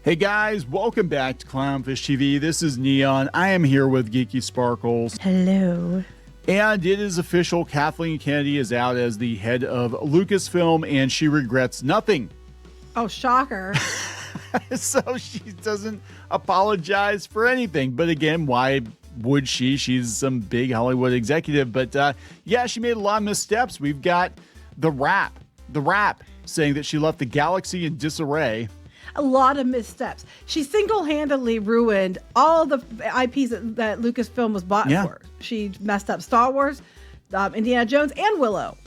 Hey guys, welcome back to Clownfish TV. This is Kneon. I am here with Geeky Sparkles. Hello. And it is official. Kathleen Kennedy is out as the head of Lucasfilm, and she regrets nothing. Oh, shocker. So she doesn't apologize for anything. But again, why would she? She's some big Hollywood executive. But yeah, she made a lot of missteps. We've got the rap saying that she left the galaxy in disarray. A lot of missteps. She single-handedly ruined all the IPs that Lucasfilm was bought for. She messed up Star Wars, Indiana Jones, and Willow.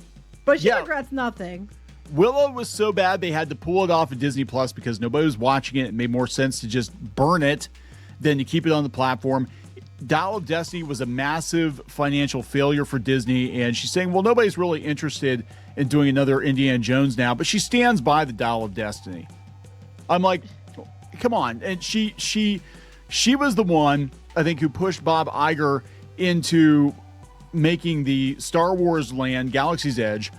But she regrets nothing. Willow was so bad they had to pull it off of Disney Plus because nobody was watching it. It made more sense to just burn it than to keep it on the platform. Dial of Destiny was a massive financial failure for Disney, and she's saying, well, nobody's really interested in doing another Indiana Jones now, but she stands by the Dial of Destiny. I'm like, come on. And she was the one, I think, who pushed Bob Iger into making the Star Wars land, Galaxy's Edge,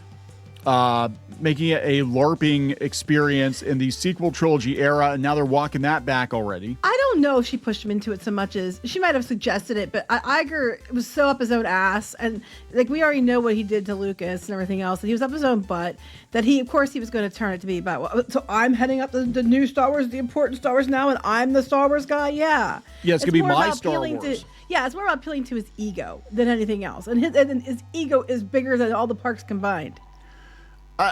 making it a LARPing experience in the sequel trilogy era, and now they're walking that back already. I don't know if she pushed him into it so much as she might have suggested it, but Iger was so up his own ass, and like we already know what he did to Lucas and everything else, and he was up his own butt, that he, of course, he was going to turn it to be about, well, so I'm heading up the new Star Wars, the important Star Wars now, and I'm the Star Wars guy. Yeah, it's going to be my Star Wars. It's more about appealing to his ego than anything else, and his ego is bigger than all the parks combined.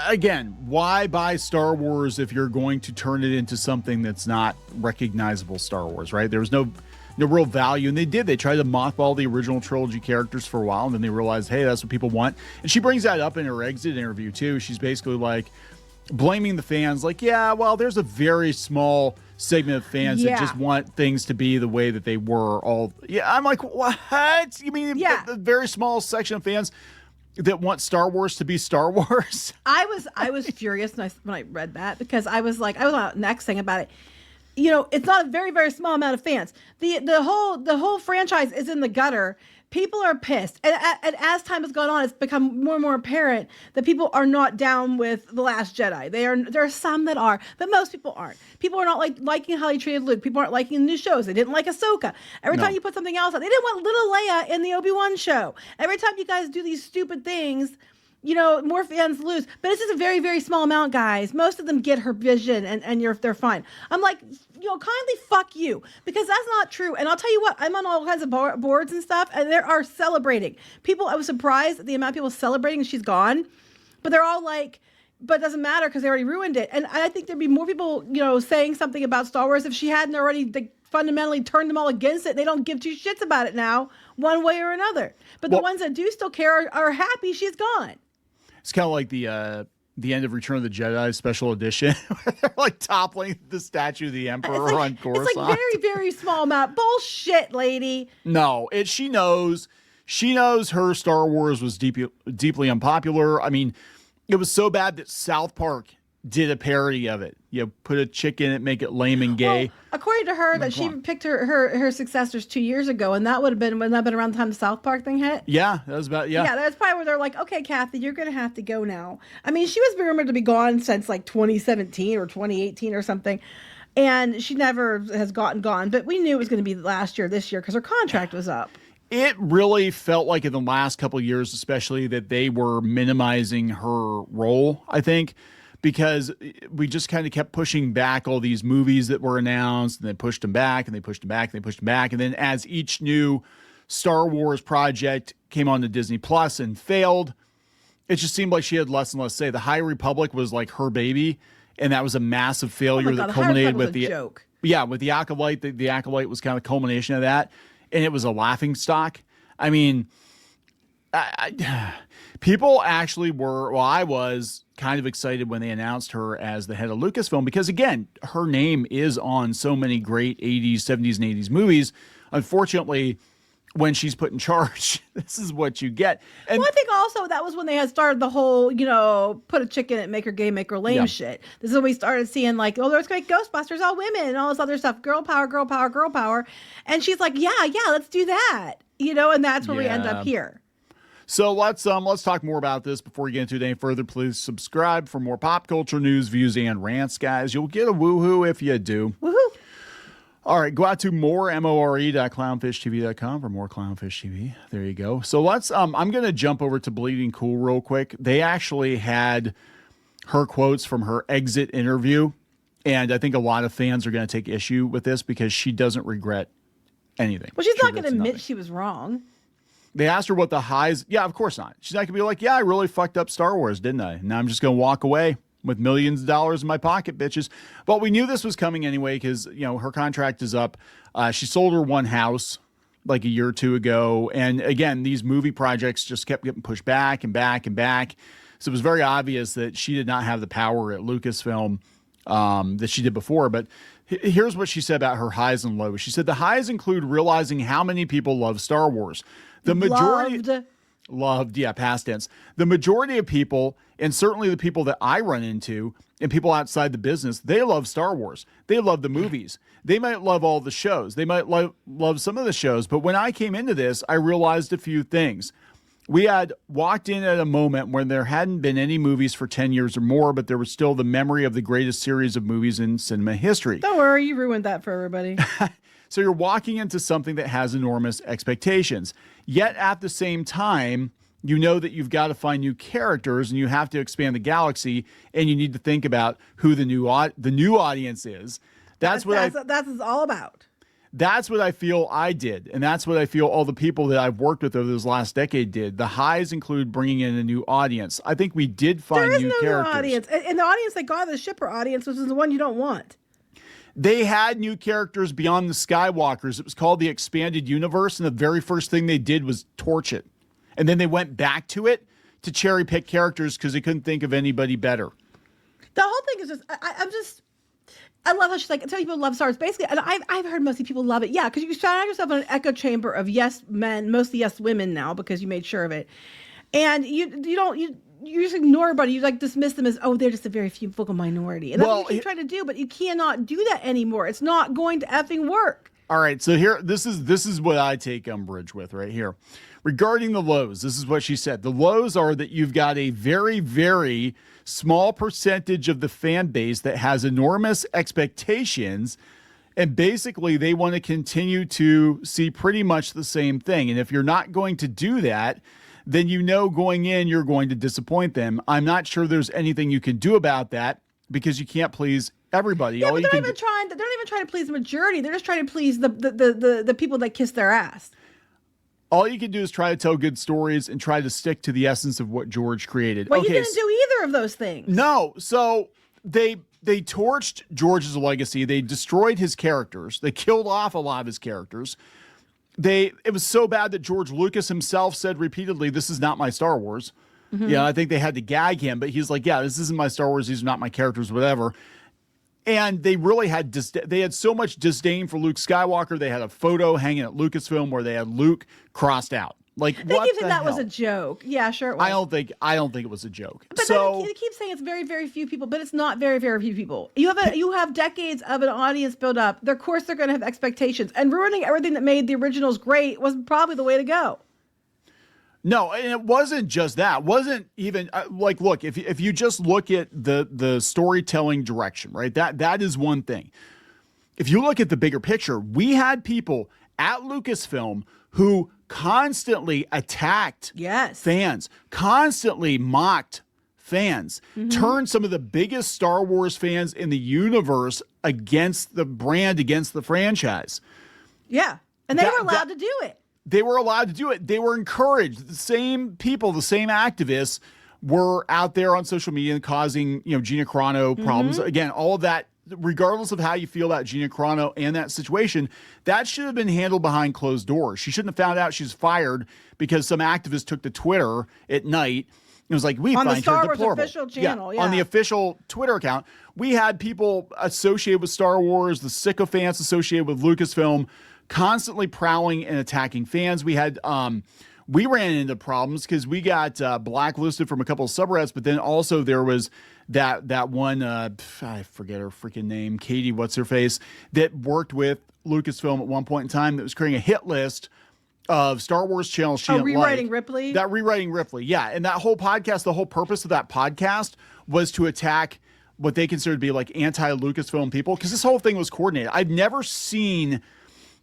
Again, why buy Star Wars if you're going to turn it into something that's not recognizable Star Wars, right? There was no real value, and they did. They tried to mothball the original trilogy characters for a while, and then they realized, hey, that's what people want. And she brings that up in her exit interview, too. She's basically like blaming the fans, like, yeah, well, there's a very small segment of fans that just want things to be the way that they were. I'm like, what? You mean a very small section of fans that want Star Wars to be Star Wars? I was furious when I read that, because I was on next thing about it. You know, it's not a very, very small amount of fans. The whole franchise is in the gutter. People are pissed, and as time has gone on, it's become more and more apparent that people are not down with The Last Jedi. There are some that are, but most people aren't. People are not liking how they treated Luke. People aren't liking the new shows. They didn't like Ahsoka. Every time you put something else out, they didn't want little Leia in the Obi-Wan show. Every time you guys do these stupid things, you know, more fans lose. But it's just a very, very small amount, guys. Most of them get her vision, and they're fine. I'm like, kindly fuck you, because that's not true. And I'll tell you what, I'm on all kinds of boards and stuff, and they are celebrating. I was surprised at the amount of people celebrating she's gone, but they're all like, but it doesn't matter because they already ruined it. And I think there'd be more people, saying something about Star Wars if she hadn't already fundamentally turned them all against it. They don't give two shits about it now, one way or another. But the ones that do still care are happy she's gone. It's kind of like the end of Return of the Jedi special edition, where they're like toppling the statue of the Emperor on Coruscant. It's like very, very small amount. Bullshit, lady. No, she knows her Star Wars was deeply unpopular. I mean, it was so bad that South Park did a parody of it. You put a chick in it, make it lame and gay. Well, according to her, that she picked her successors 2 years ago, and that wouldn't have been around the time the South Park thing hit. Yeah, that was about Yeah, that's probably where they're like, okay, Kathy, you're gonna have to go now. I mean, she was rumored to be gone since like 2017 or 2018 or something, and she never has gone. But we knew it was going to be this year, because her contract was up. It really felt like in the last couple of years, especially, that they were minimizing her role, I think, because we just kind of kept pushing back all these movies that were announced, and they pushed them back, and they pushed them back, and they pushed them back. And then as each new Star Wars project came on to Disney Plus and failed, it just seemed like she had less and less say. The High Republic was like her baby, and that was a massive failure that culminated with the joke. Yeah, with the Acolyte. The Acolyte was kind of a culmination of that, and it was a laughing stock. I mean, people actually were, I was kind of excited when they announced her as the head of Lucasfilm, because again, her name is on so many great 80s, 70s, and 80s movies. Unfortunately, when she's put in charge, this is what you get. And I think also that was when they had started the whole, put a chick in it, make her gay, make her lame shit. This is when we started seeing like, oh, there's great Ghostbusters, all women, and all this other stuff. Girl power, girl power, girl power. And she's like, yeah, let's do that. And that's where we end up here. So let's talk more about this. Before we get into it any further, please subscribe for more pop culture news, views, and rants, guys. You'll get a woohoo if you do. Woohoo! All right, go out to more.clownfishtv.com for more Clownfish TV. There you go. So let's, I'm going to jump over to Bleeding Cool real quick. They actually had her quotes from her exit interview. And I think a lot of fans are going to take issue with this because she doesn't regret anything. Well, she's not going to admit she was wrong. They asked her what the highs. Yeah, of course not. She's not going to be like, yeah, I really fucked up Star Wars, didn't I? Now I'm just going to walk away with millions of dollars in my pocket, bitches. But we knew this was coming anyway because, you know, her contract is up. She sold her one house like a year or two ago. And again, these movie projects just kept getting pushed back and back and back. So it was very obvious that she did not have the power at Lucasfilm that she did before. But here's what she said about her highs and lows. She said the highs include realizing how many people love Star Wars. The majority loved, yeah, past tense. The majority of people, and certainly the people that I run into and people outside the business, they love Star Wars. They love the movies. They might love all the shows. They might love some of the shows. But when I came into this, I realized a few things. We had walked in at a moment when there hadn't been any movies for 10 years or more, but there was still the memory of the greatest series of movies in cinema history. Don't worry, you ruined that for everybody. So you're walking into something that has enormous expectations. Yet at the same time, you know that you've got to find new characters and you have to expand the galaxy and you need to think about who the new audience is. That's what it's all about. That's what I feel I did. And that's what I feel all the people that I've worked with over this last decade did. The highs include bringing in a new audience. I think we did find new characters. There is no new audience. And the audience that got the shipper audience, which is the one you don't want. They had new characters beyond the Skywalkers. It was called the Expanded Universe. And the very first thing they did was torch it. And then they went back to it to cherry pick characters because they couldn't think of anybody better. The whole thing is just, I love how she's like, some people love Star Wars, basically, and I've heard mostly people love it. Yeah, because you surround yourself in an echo chamber of yes men, mostly yes women now because you made sure of it. And you just ignore everybody. You like dismiss them as, oh, they're just a very few vocal minority. And that's what you keep trying to do, but you cannot do that anymore. It's not going to effing work. All right, so here, this is what I take umbrage with right here. Regarding the lows, this is what she said. The lows are that you've got a very, very small percentage of the fan base that has enormous expectations, and basically they want to continue to see pretty much the same thing. And if you're not going to do that, then you know going in you're going to disappoint them. I'm not sure there's anything you can do about that because you can't please everybody. Yeah, but they're not even trying to please the majority. They're just trying to please the people that kiss their ass. All you can do is try to tell good stories and try to stick to the essence of what George created. Well, you didn't do either of those things. No. So they torched George's legacy. They destroyed his characters. They killed off a lot of his characters. It was so bad that George Lucas himself said repeatedly, "This is not my Star Wars." Mm-hmm. Yeah, I think they had to gag him, but he's like, "Yeah, this isn't my Star Wars. These are not my characters, whatever." And they really had so much disdain for Luke Skywalker. They had a photo hanging at Lucasfilm where they had Luke crossed out. Like, what the hell? That was a joke. Yeah, sure it was. I don't think it was a joke. But so, then it keeps saying it's very, very few people, but it's not very, very few people. You have decades of an audience build up. Of course, they're going to have expectations, and ruining everything that made the originals great was probably the way to go. No, and it wasn't just that. It wasn't even like, look, if you just look at the storytelling direction, right? That is one thing. If you look at the bigger picture, we had people at Lucasfilm who constantly attacked fans, constantly mocked fans, turned some of the biggest Star Wars fans in the universe against the brand, against the franchise. Yeah, and they were allowed to do it. They were allowed to do it. They were encouraged. The same people, the same activists were out there on social media and causing, Gina Carano problems. Again, all of that, regardless of how you feel about Gina Carano and that situation, that should have been handled behind closed doors. She shouldn't have found out she's fired because some activist took to Twitter at night. It was like, we find her deplorable. On the Star Wars official channel, yeah. On the official Twitter account. We had people associated with Star Wars, the sycophants associated with Lucasfilm, constantly prowling and attacking fans. We had we ran into problems because we got blacklisted from a couple of subreddits, but then also there was that one I forget her freaking name, Katie what's her face, that worked with Lucasfilm at one point in time that was creating a hit list of Star Wars channels she didn't Rewriting like. Ripley? That Rewriting Ripley, yeah. And that whole podcast, the whole purpose of that podcast was to attack what they consider to be like anti-Lucasfilm people, because this whole thing was coordinated. I've never seen,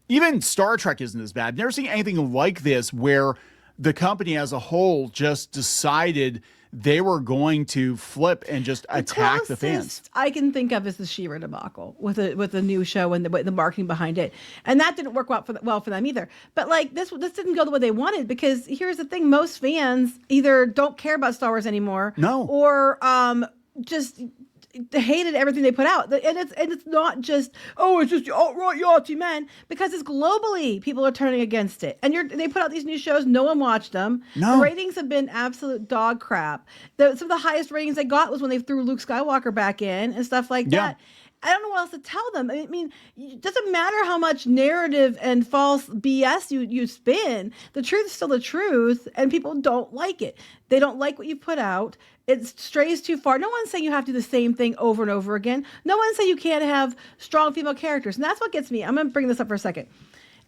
even Star Trek isn't as bad. I've never seen anything like this where the company as a whole just decided they were going to flip and just attack the fans. I can think of is the She-Ra debacle with the new show and the marketing behind it, and that didn't work well for them either. But like this didn't go the way they wanted, because here's the thing: most fans either don't care about Star Wars anymore, or just hated everything they put out. And it's not just, oh, it's just alt-right yachty men, because it's globally people are turning against it. And they put out these new shows, no one watched them. The ratings have been absolute dog crap. Some of the highest ratings they got was when they threw Luke Skywalker back in and stuff like that. I don't know what else to tell them. I mean, it doesn't matter how much narrative and false BS you spin. The truth is still the truth, and people don't like it. They don't like what you put out. It strays too far. No one's saying you have to do the same thing over and over again. No one's saying you can't have strong female characters, and that's what gets me. I'm going to bring this up for a second,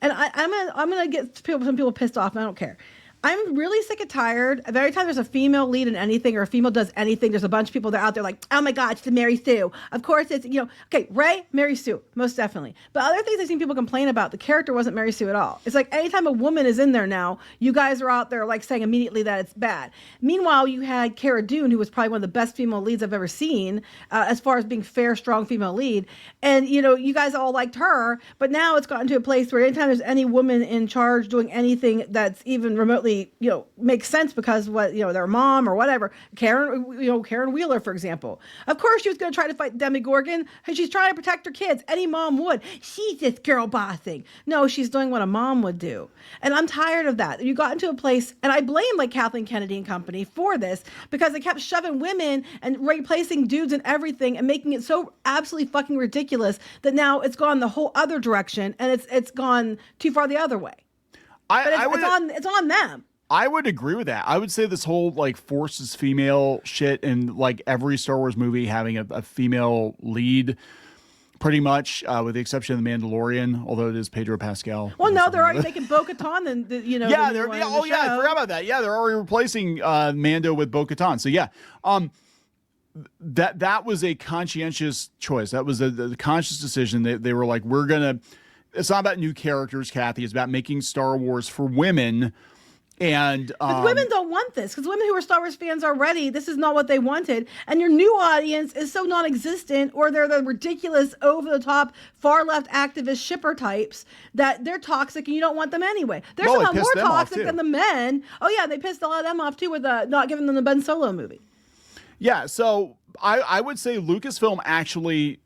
and I'm gonna get some people pissed off, and I don't care. I'm really sick and tired of every time there's a female lead in anything or a female does anything, there's a bunch of people that are out there like, oh my God, it's Mary Sue. Of course it's, okay, Rey, Mary Sue, most definitely. But other things I've seen people complain about, the character wasn't Mary Sue at all. It's like anytime a woman is in there now, you guys are out there like saying immediately that it's bad. Meanwhile, you had Cara Dune, who was probably one of the best female leads I've ever seen, as far as being fair, strong female lead. And, you guys all liked her, but now it's gotten to a place where anytime there's any woman in charge doing anything that's even remotely makes sense because what their mom or whatever, Karen Wheeler, for example, of course she was going to try to fight Demogorgon, and she's trying to protect her kids. Any mom would. She's just girl bossing. No, she's doing what a mom would do, and I'm tired of that. You got into a place, and I blame like Kathleen Kennedy and company for this, because they kept shoving women and replacing dudes and everything and making it so absolutely fucking ridiculous that now it's gone the whole other direction, and it's gone too far the other way. It's on them. I would agree with that. I would say this whole like forces female shit and like every Star Wars movie having a female lead, pretty much, with the exception of The Mandalorian, although it is Pedro Pascal. Well, no, they're already making Bo-Katan and I forgot about that. Yeah, they're already replacing Mando with Bo-Katan. So yeah, that was a conscientious choice. That was the conscious decision. They were like, it's not about new characters, Kathy. It's about making Star Wars for women. And but women don't want this, because women who are Star Wars fans already, this is not what they wanted. And your new audience is so non-existent, or they're the ridiculous, over-the-top, far-left activist shipper types that they're toxic and you don't want them anyway. They're somehow more toxic than the men. Oh yeah, they pissed a lot of them off too with not giving them the Ben Solo movie. Yeah, so I would say Lucasfilm actually,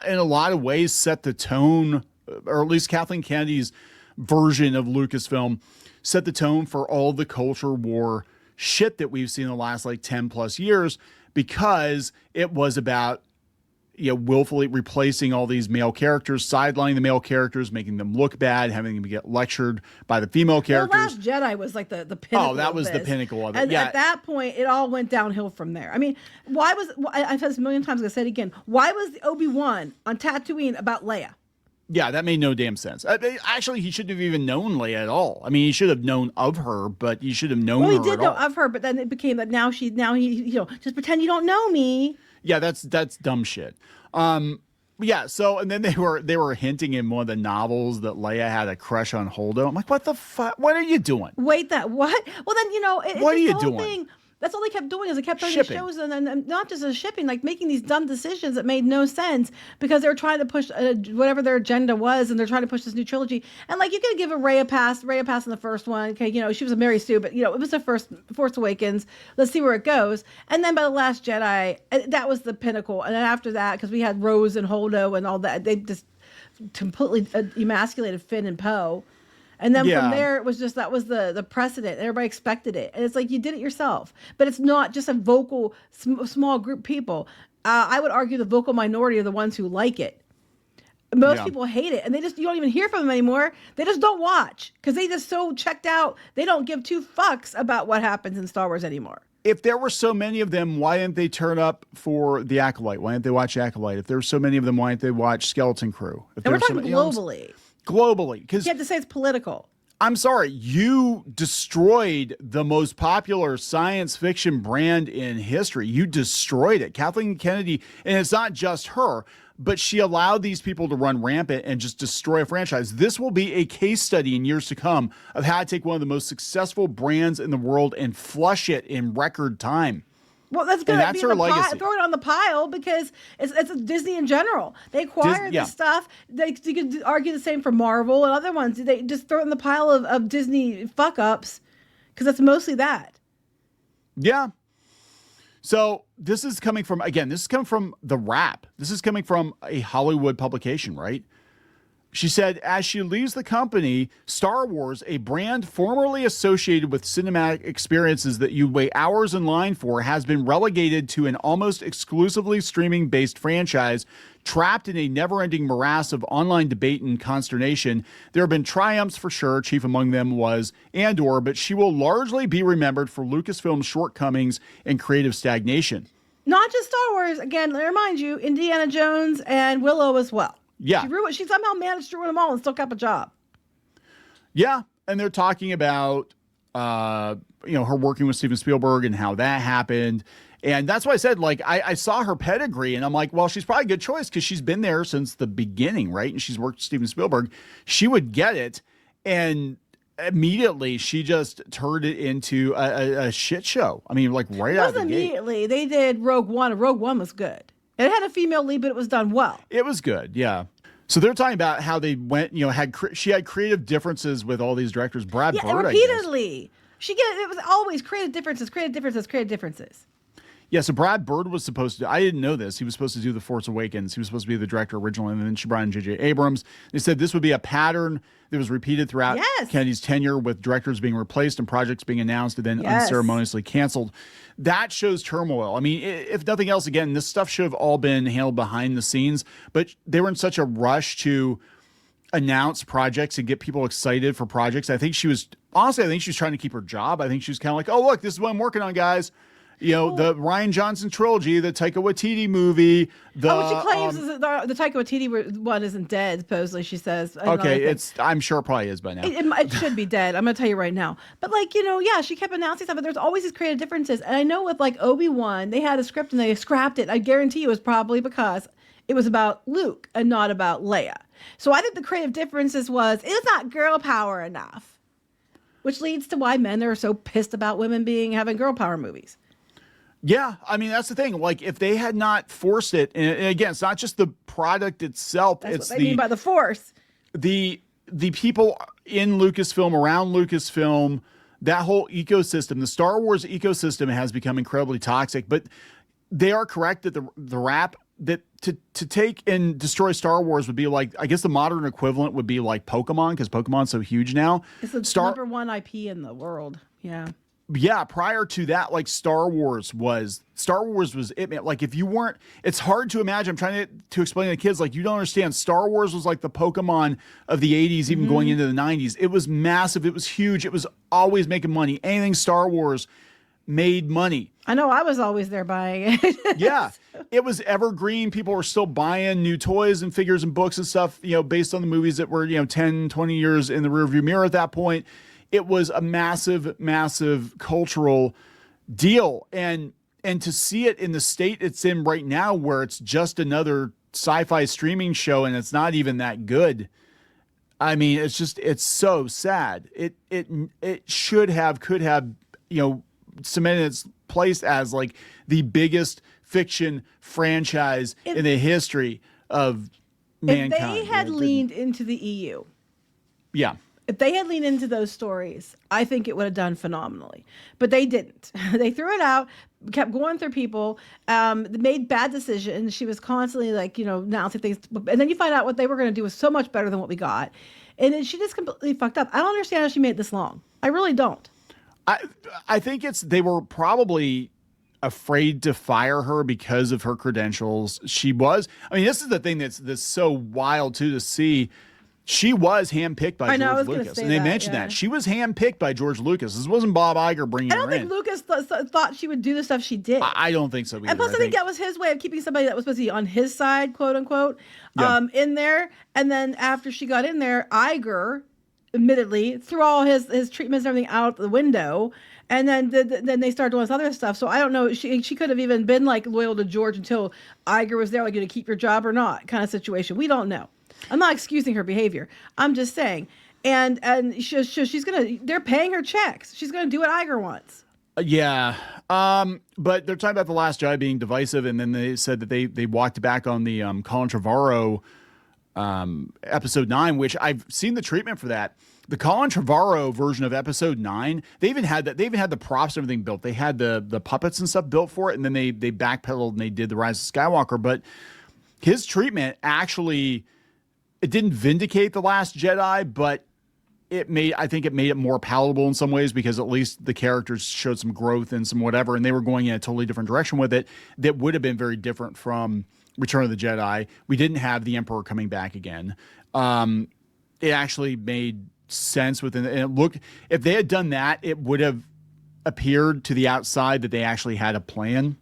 in a lot of ways, set the tone, or at least Kathleen Kennedy's version of Lucasfilm set the tone for all the culture war shit that we've seen in the last like 10 plus years, because it was about willfully replacing all these male characters, sidelining the male characters, making them look bad, having them get lectured by the female characters. The Last Jedi was like the pinnacle. Oh, that was the pinnacle of it. And at that point, it all went downhill from there. I mean, I've said this a million times, I'm going to say it again. Why was Obi-Wan on Tatooine about Leia? Yeah, that made no damn sense. Actually, he shouldn't have even known Leia at all. I mean, he should have known of her, but he should have known her at all. Well, he did know of her, but then it became that now he just pretend you don't know me. Yeah, that's dumb shit. Yeah, so, and then they were hinting in one of the novels that Leia had a crush on Holdo. I'm like, what the fuck? What are you doing? Wait, what? Well, then, what are you doing? That's all they kept doing, is they kept throwing shows and not just as shipping, like making these dumb decisions that made no sense, because they were trying to push whatever their agenda was, and they're trying to push this new trilogy. And like, you could give a Rey a pass in the first one. Okay, she was a Mary Sue, but it was the first Force Awakens. Let's see where it goes. And then by The Last Jedi, that was the pinnacle. And then after that, because we had Rose and Holdo and all that, they just completely emasculated Finn and Poe. And then from there, it was just, that was the precedent. Everybody expected it. And it's like, you did it yourself. But it's not just a vocal, small group of people. I would argue the vocal minority are the ones who like it. Most people hate it. And you don't even hear from them anymore. They just don't watch, because they just so checked out. They don't give two fucks about what happens in Star Wars anymore. If there were so many of them, why didn't they turn up for The Acolyte? Why didn't they watch Acolyte? If there were so many of them, why didn't they watch Skeleton Crew? And we're talking globally. Globally, because you have to say it's political. I'm sorry, you destroyed the most popular science fiction brand in history. You destroyed it. Kathleen Kennedy, and it's not just her, but she allowed these people to run rampant and just destroy a franchise. This will be a case study in years to come of how to take one of the most successful brands in the world and flush it in record time. Well, that's going to be her legacy. Throw it on the pile because it's Disney in general. They acquire this stuff. You could argue the same for Marvel and other ones. They just throw it in the pile of Disney fuck-ups because that's mostly that. Yeah. So this is coming from, again, this is coming from The Wrap. This is coming from a Hollywood publication, right? She said, as she leaves the company, Star Wars, a brand formerly associated with cinematic experiences that you wait hours in line for, has been relegated to an almost exclusively streaming-based franchise, trapped in a never-ending morass of online debate and consternation. There have been triumphs for sure, chief among them was Andor, but she will largely be remembered for Lucasfilm's shortcomings and creative stagnation. Not just Star Wars, again, let me remind you, Indiana Jones and Willow as well. Yeah. She somehow managed to ruin them all and still kept a job. Yeah. And they're talking about, her working with Steven Spielberg and how that happened. And that's why I said, like, I saw her pedigree and I'm like, well, she's probably a good choice because she's been there since the beginning, right? And she's worked with Steven Spielberg. She would get it. And immediately she just turned it into a shit show. I mean, like right out of the gate. Immediately. They did Rogue One, and Rogue One was good. It had a female lead, but it was done well. It was good, yeah. So they're talking about how they went, she had creative differences with all these directors. Brad Bird, repeatedly. It was always creative differences. Yeah, so Brad Bird was supposed to, I didn't know this. He was supposed to do The Force Awakens. He was supposed to be the director originally, and then she brought in J.J. Abrams. They said this would be a pattern that was repeated throughout Kennedy's tenure, with directors being replaced and projects being announced and then unceremoniously canceled. That shows turmoil. I mean, if nothing else, again, this stuff should have all been handled behind the scenes, but they were in such a rush to announce projects and get people excited for projects. I think she was trying to keep her job. I think she was kind of like, oh, look, this is what I'm working on, guys. The Rian Johnson trilogy, the Taika Waititi movie. She claims is the Taika Waititi one isn't dead, supposedly, she says. Okay, I'm sure it probably is by now. It should be dead. I'm going to tell you right now. But, she kept announcing stuff, but there's always these creative differences. And I know with, Obi-Wan, they had a script and they scrapped it. I guarantee you it was probably because it was about Luke and not about Leia. So I think the creative differences was, it's not girl power enough. Which leads to why men are so pissed about women having girl power movies. Yeah, I mean, that's the thing. Like, if they had not forced it, and again, it's not just the product itself. That's what they mean by the force. The people in Lucasfilm, around Lucasfilm, that whole ecosystem, the Star Wars ecosystem has become incredibly toxic. But they are correct that the Wrap, that to take and destroy Star Wars would be like, I guess the modern equivalent would be like Pokemon, because Pokemon's so huge now. It's the number one IP in the world. Yeah. Yeah, prior to that, like Star Wars was it, man. Like, if you weren't, it's hard to imagine. I'm trying to explain to the kids, like, you don't understand. Star Wars was like the Pokemon of the 80s, even going into the 90s. It was massive. It was huge. It was always making money. Anything Star Wars made money. I know, I was always there buying it. Yeah, it was evergreen. People were still buying new toys and figures and books and stuff, based on the movies that were, 10, 20 years in the rearview mirror at that point. It was a massive, massive cultural deal. And to see it in the state it's in right now, where it's just another sci-fi streaming show and it's not even that good. I mean, it's so sad. It could have, cemented its place as like the biggest fiction franchise in the history of mankind. If they had leaned into the EU. Yeah. If they had leaned into those stories, I think it would have done phenomenally. But they didn't. They threw it out, kept going through people, made bad decisions. She was constantly announcing things. And then you find out what they were going to do was so much better than what we got. And then she just completely fucked up. I don't understand how she made it this long. I really don't. I think they were probably afraid to fire her because of her credentials. This is the thing that's so wild too, to see. She was handpicked by George Lucas. And they mentioned that. She was handpicked by George Lucas. This wasn't Bob Iger bringing her in. I don't think Lucas thought she would do the stuff she did. I don't think so either. And plus, I think that was his way of keeping somebody that was supposed to be on his side, quote unquote, in there. And then after she got in there, Iger admittedly, threw all his treatments and everything out the window. And then they started doing this other stuff. So I don't know. She could have even been like loyal to George until Iger was there, like, going to keep your job or not, kind of situation. We don't know. I'm not excusing her behavior. I'm just saying. And she's gonna. They're paying her checks. She's gonna do what Iger wants. Yeah. But they're talking about The Last Jedi being divisive, and then they said that they walked back on the Colin Trevorrow episode 9, which I've seen the treatment for that. The Colin Trevorrow version of episode 9, they even had the props and everything built. They had the puppets and stuff built for it, and then they backpedaled and they did the Rise of Skywalker. But his treatment actually, it didn't vindicate The Last Jedi, but I think it made it more palatable in some ways, because at least the characters showed some growth and some whatever, and they were going in a totally different direction with it that would have been very different from Return of the Jedi. We didn't have the Emperor coming back again. It actually made sense within it. And it looked, if they had done that, it would have appeared to the outside that they actually had a plan,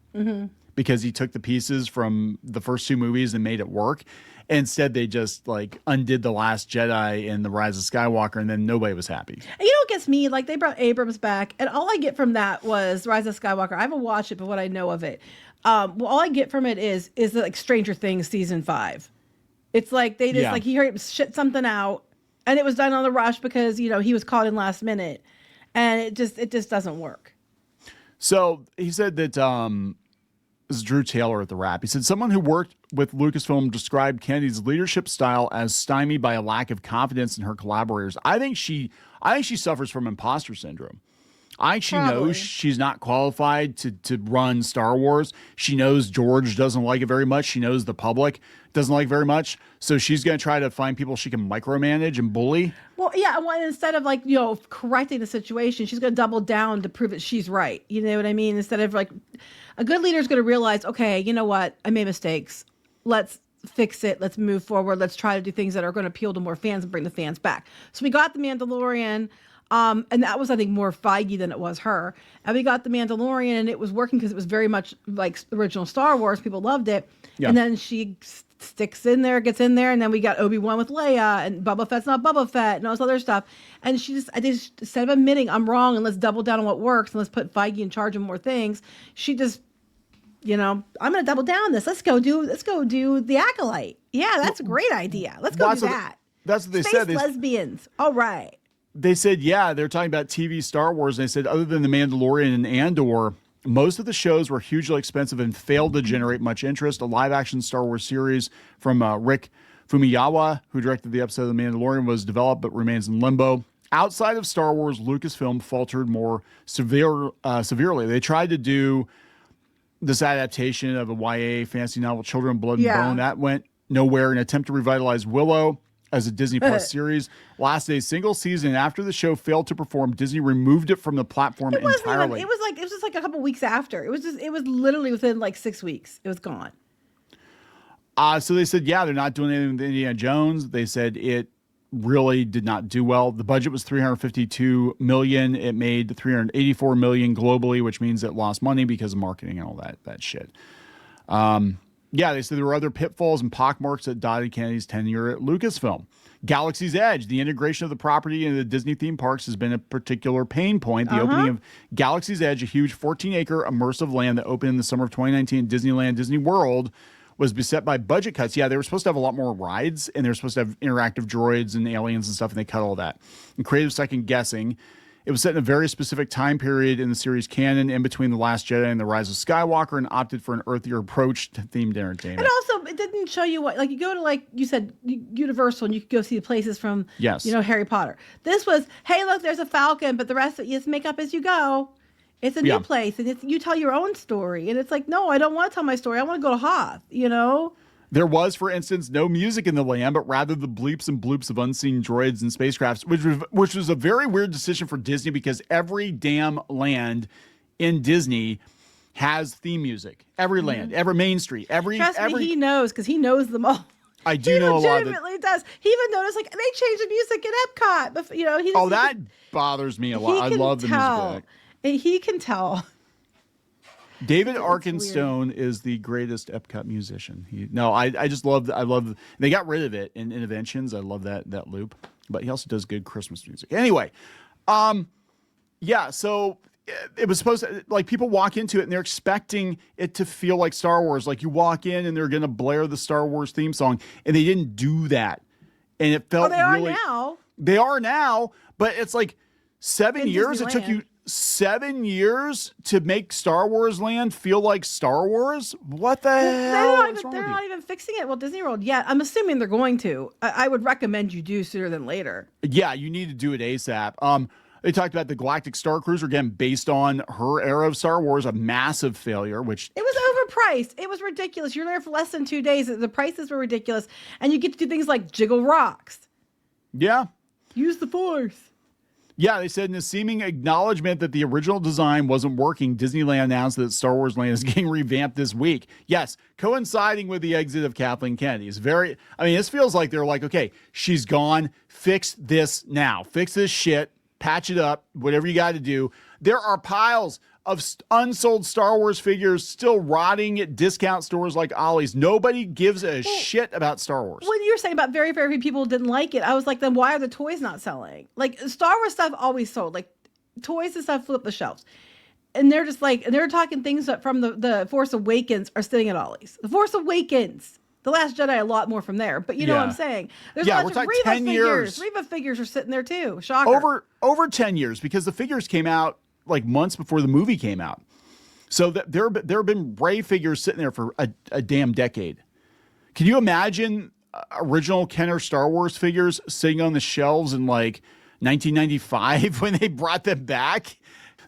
because he took the pieces from the first two movies and made it work. Instead, they just like undid The Last Jedi and The Rise of Skywalker, and then nobody was happy. And you know what gets me? Like, they brought Abrams back, and all I get from that was Rise of Skywalker. I haven't watched it, but what I know of it, all I get from it is like Stranger Things season 5. It's like they just like he heard shit something out, and it was done on the rush because he was caught in last minute, and it just doesn't work. So he said that this is Drew Taylor at the Wrap. He said someone who worked with Lucasfilm described Kennedy's leadership style as stymied by a lack of confidence in her collaborators. I think she suffers from imposter syndrome. I think she knows she's not qualified to run Star Wars. She knows George doesn't like it very much. She knows the public doesn't like it very much. So she's going to try to find people she can micromanage and bully. Well, yeah. Well, instead of correcting the situation, she's going to double down to prove that she's right. You know what I mean? Instead of like, a good leader is going to realize, okay, you know what? I made mistakes. Let's fix it. Let's move forward. Let's try to do things that are going to appeal to more fans and bring the fans back. So we got The Mandalorian. And that was, I think, more Feige than it was her. And we got The Mandalorian, and it was working because it was very much like original Star Wars. People loved it. Yeah. And then she gets in there, and then we got Obi-Wan with Leia, and Boba Fett's not Boba Fett, and all this other stuff. And instead of admitting I'm wrong and let's double down on what works and let's put Feige in charge of more things, she just, I'm going to double down on this. Let's go do The Acolyte. Yeah, that's a great idea. Let's go do that. That's what they Space said. Lesbians. All right. They said, they're talking about TV Star Wars. And they said, other than The Mandalorian and Andor, most of the shows were hugely expensive and failed to generate much interest. A live-action Star Wars series from Rick Fumiyawa, who directed the episode of The Mandalorian, was developed but remains in limbo. Outside of Star Wars, Lucasfilm faltered more severely. They tried to do this adaptation of a YA fantasy novel, Children, Blood, and Bone. That went nowhere. An attempt to revitalize Willow as a Disney Plus series lasted a single season. After the show failed to perform, Disney removed it from the platform entirely. It was just like a couple weeks after. It was literally within like 6 weeks. It was gone. So they said, they're not doing anything with Indiana Jones. They said it really did not do well. The budget was $352 million. It made $384 million globally, which means it lost money because of marketing and all that shit. They said there were other pitfalls and pockmarks that dotted Kennedy's tenure at Lucasfilm. Galaxy's Edge, the integration of the property into the Disney theme parks has been a particular pain point. The opening of Galaxy's Edge, a huge 14-acre immersive land that opened in the summer of 2019 at Disneyland Disney World, was beset by budget cuts. They were supposed to have a lot more rides, and they were supposed to have interactive droids and aliens and stuff, and they cut all that. And creative second guessing. It was set in a very specific time period in the series canon, in between The Last Jedi and The Rise of Skywalker, and opted for an earthier approach to themed entertainment. And also, it didn't show you what, like, you go to, like you said, Universal, and you could go see the places from, Harry Potter. This was, hey, look, there's a Falcon, but the rest of it, you just make up as you go. It's a new place, and you tell your own story. And it's like, no, I don't want to tell my story. I want to go to Hoth, There was, for instance, no music in the land, but rather the bleeps and bloops of unseen droids and spacecrafts, which was a very weird decision for Disney, because every damn land in Disney has theme music. Every land, every Main Street, Trust me, he knows, because he knows them all. I do know a lot. He legitimately does. He even noticed, like, they changed the music at Epcot. But, that bothers me a lot. I love the music. He can tell. David Arkenstone is the greatest Epcot musician. I just love. They got rid of it in Interventions. I love that loop. but he also does good Christmas music. Anyway, yeah, so it was supposed to, like, people walk into it and they're expecting it to feel like Star Wars. Like, you walk in and they're going to blare the Star Wars theme song, and they didn't do that. And it felt they are now. They are now, but it's like 7 years. It took Disneyland. you 7 years to make Star Wars Land feel like Star Wars? What the hell is wrong They're with you? not even fixing it. Well, Disney World yet. I'm assuming they're going to. I would recommend you do sooner than later. Yeah, you need to do it ASAP. They talked about the Galactic Star Cruiser, again, based on her era of Star Wars, a massive failure, which... It was overpriced. It was ridiculous. You're there for less than 2 days. The prices were ridiculous. And you get to do things like jiggle rocks. Yeah. Use the Force. Yeah, they said in a seeming acknowledgement that the original design wasn't working, Disneyland announced that Star Wars Land is getting revamped this week. Yes, coinciding with the exit of Kathleen Kennedy. This feels like they're like, okay, she's gone. Fix this now. Fix this shit. Patch it up. Whatever you got to do. There are piles of unsold Star Wars figures still rotting at discount stores like Ollie's. Nobody gives a shit about Star Wars. When you were saying about very, very few people didn't like it, I was like, then why are the toys not selling? Like, Star Wars stuff always sold. Like, toys and stuff flew up the shelves. And they're just like, and they're talking things that from the Force Awakens are sitting at Ollie's. The Force Awakens. The Last Jedi, a lot more from there. But you know what I'm saying? There's a bunch of Reva 10 figures. years. Reva figures are sitting there too. Shocker. Over 10 years, because the figures came out like months before the movie came out. So there have been Rey figures sitting there for a damn decade. Can you imagine original Kenner Star Wars figures sitting on the shelves in like 1995 when they brought them back?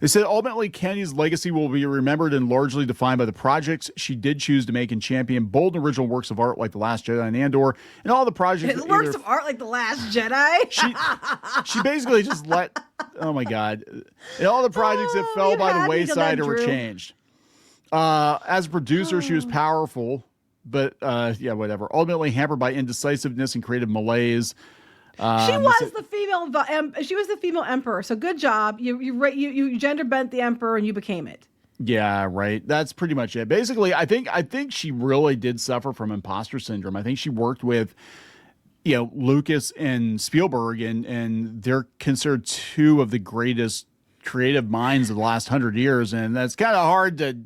They said ultimately Kennedy's legacy will be remembered and largely defined by the projects she did choose to make and champion bold and original works of art like The Last Jedi and Andor, and all the projects. Works of art like The Last Jedi? She basically just let, oh my God, and all the projects that fell by the wayside or were changed. As a producer, she was powerful, but yeah, whatever. Ultimately hampered by indecisiveness and creative malaise. She was the female emperor. So good job. You gender bent the emperor and you became it. Yeah, right. That's pretty much it. Basically, I think she really did suffer from imposter syndrome. I think she worked with, Lucas and Spielberg, and they're considered two of the greatest creative minds of the last 100 years. And that's kind of hard to.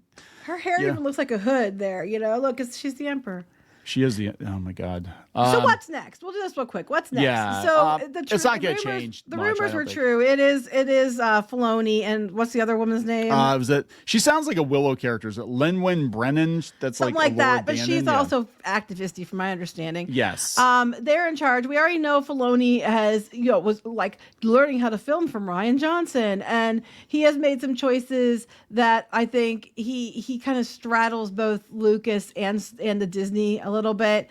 Her hair even looks like a hood there. Look, she's the emperor. She is oh my God. So what's next? We'll do this real quick. What's next? Yeah. So it's not going to change. The rumors were true. It is Filoni, and what's the other woman's name? Was that she sounds like a Willow character? Is it Linwin Brennan? That's something like that. But she's also activisty, from my understanding. Yes. They're in charge. We already know Filoni has was like learning how to film from Rian Johnson, and he has made some choices that I think he kind of straddles both Lucas and the Disney a little bit.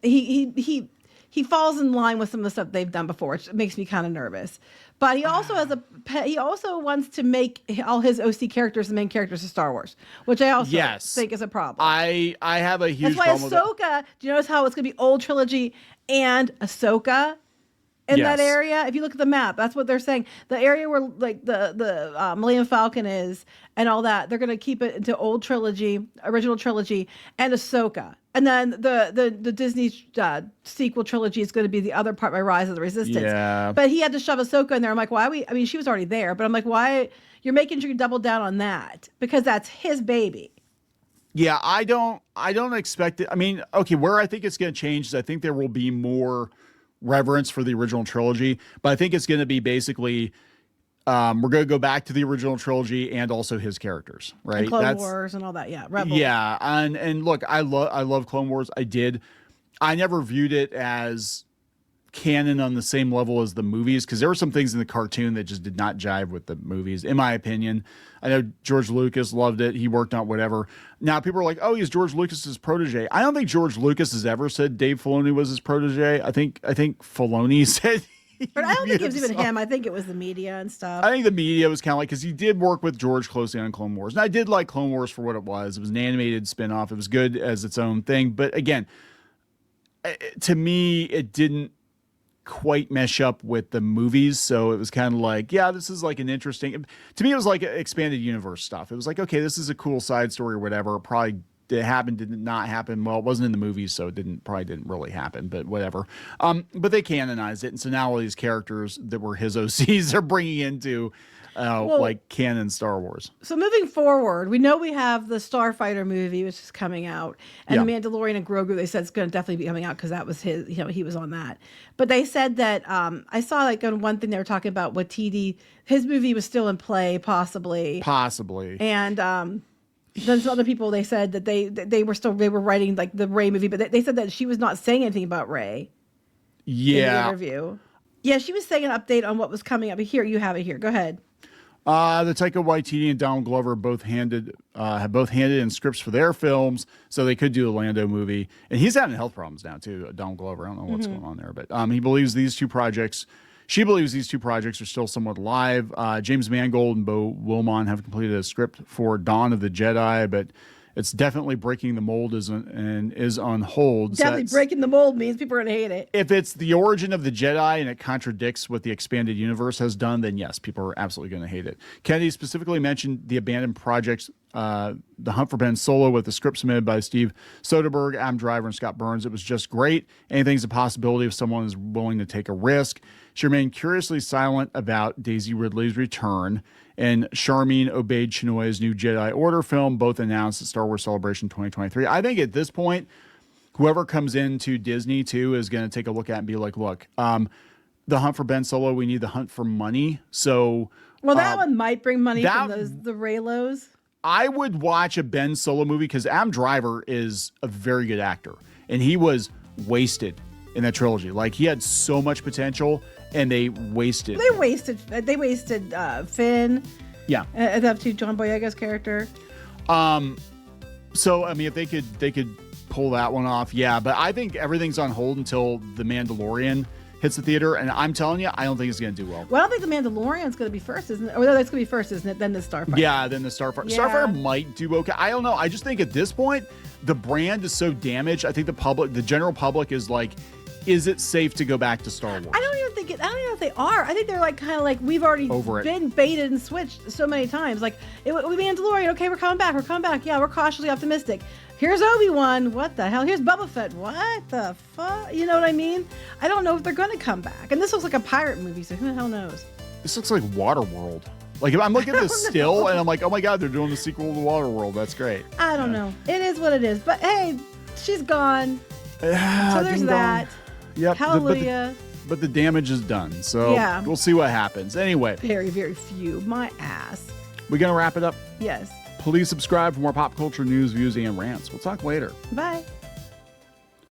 He falls in line with some of the stuff they've done before, which makes me kind of nervous. But he also he also wants to make all his OC characters the main characters of Star Wars, which I also think is a problem. I have a huge problem. That's why Ahsoka. Do you notice how it's going to be old trilogy and Ahsoka in that area? If you look at the map, that's what they're saying. The area where like the Millennium Falcon is and all that, they're going to keep it into old trilogy, original trilogy, and Ahsoka. And then the Disney sequel trilogy is going to be the other part by Rise of the Resistance. Yeah. But he had to shove Ahsoka in there. I'm like, why? She was already there, but I'm like, why? You're making sure you double down on that because that's his baby. Yeah, I don't expect it. Okay, where I think it's going to change is I think there will be more reverence for the original trilogy, but I think it's going to be basically we're going to go back to the original trilogy and also his characters, right? And Clone Wars and all that, yeah. Rebels. Yeah, and look, I love Clone Wars. I never viewed it as canon on the same level as the movies because there were some things in the cartoon that just did not jive with the movies, in my opinion. I know George Lucas loved it. He worked on whatever. Now people are like, oh, he's George Lucas's protege. I don't think George Lucas has ever said Dave Filoni was his protege. I think Filoni said. But I don't think it was even him. I think it was the media and stuff. I think the media was kind of like, because he did work with George closely on Clone Wars. And I did like Clone Wars for what it was. It was an animated spinoff. It was good as its own thing. But again, to me, it didn't quite mesh up with the movies. So it was kind of like, yeah, this is like an interesting, to me, it was like expanded universe stuff. It was like, okay, this is a cool side story or whatever. Probably Did it happen? Did it not happen? Well, it wasn't in the movies, so it probably didn't really happen, but whatever. But they canonized it. And so now all these characters that were his OCs are bringing into like canon Star Wars. So moving forward, we know we have the Starfighter movie, which is coming out, and The Mandalorian and Grogu. They said it's going to definitely be coming out because that was his. He was on that. But they said that I saw like on one thing they were talking about Waititi, his movie was still in play, possibly. And then some other people they said that they were writing like the Rey movie, but they said that she was not saying anything about Rey. Yeah. In the interview. Yeah, she was saying an update on what was coming up. Here, you have it here. Go ahead. The Taika Waititi and Donald Glover have both handed in scripts for their films, so they could do a Lando movie. And he's having health problems now too. Donald Glover, I don't know what's going on there, but she believes these two projects are still somewhat alive. James Mangold and Beau Wilmot have completed a script for Dawn of the Jedi, but it's definitely breaking the mold and is on hold. Definitely breaking the mold means people are going to hate it. If it's the origin of the Jedi and it contradicts what the expanded universe has done, then yes, people are absolutely going to hate it. Kennedy specifically mentioned the abandoned projects, The Hunt for Ben Solo, with the script submitted by Steve Soderbergh, Adam Driver, and Scott Burns. It was just great. Anything's a possibility if someone is willing to take a risk. She remained curiously silent about Daisy Ridley's return and Charmin Obaid-Chinoy's new Jedi Order film, both announced at Star Wars Celebration 2023. I think at this point, whoever comes into Disney too is going to take a look at it and be like, look, The Hunt for Ben Solo, we need the hunt for money. So, well, that one might bring money from the Reylos. I would watch a Ben Solo movie because Adam Driver is a very good actor, and he was wasted in that trilogy. Like, he had so much potential, and they wasted. They wasted Finn. Yeah, up to John Boyega's character. So I mean, if they could pull that one off, yeah. But I think everything's on hold until The Mandalorian hits the theater, and I'm telling you, I don't think it's going to do well. Well, I don't think The Mandalorian's going to be first, isn't it? Or no, that's going to be first, isn't it? Then the Starfighter. Yeah, then the Starfighter. Yeah. Starfighter might do okay. I don't know. I just think at this point, the brand is so damaged. I think the general public is like, is it safe to go back to Star Wars? I don't even know if they are. I think they're like kind of like, we've already been baited and switched so many times. Like, we Mandalorian. Okay, we're coming back. Yeah, we're cautiously optimistic. Here's Obi-Wan. What the hell? Here's Boba Fett. What the fuck? You know what I mean? I don't know if they're going to come back. And this looks like a pirate movie, so who the hell knows? This looks like Waterworld. Like, if I'm looking at this still, and I'm like, oh my God, they're doing the sequel to Waterworld. That's great. I don't know. It is what it is. But hey, she's gone. So there's that. Yep. Hallelujah. But the damage is done. So we'll see what happens. Anyway. Very, very few. My ass. We going to wrap it up? Yes. Please subscribe for more pop culture news, views, and rants. We'll talk later. Bye.